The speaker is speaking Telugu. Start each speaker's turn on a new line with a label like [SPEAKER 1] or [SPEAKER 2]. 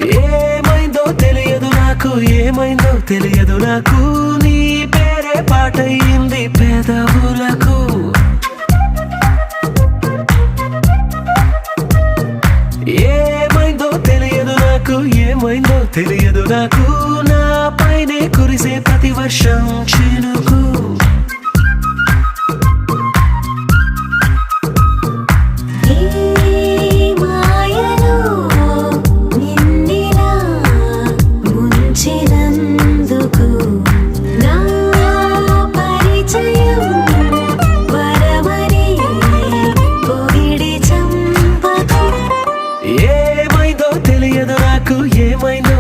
[SPEAKER 1] ఏమైందో తెలియదు నాకు, ఏమైందో తెలియదు నాకు, నీ పేరే పాటయింది పెదవులకు. ఏమైందో తెలియదు నాకు, ఏమైందో తెలియదు నాకు, నా పైనే కురిసే ప్రతి వర్షం చినుకు. ఏమైందో తెలియదు నాకు, ఏమైందో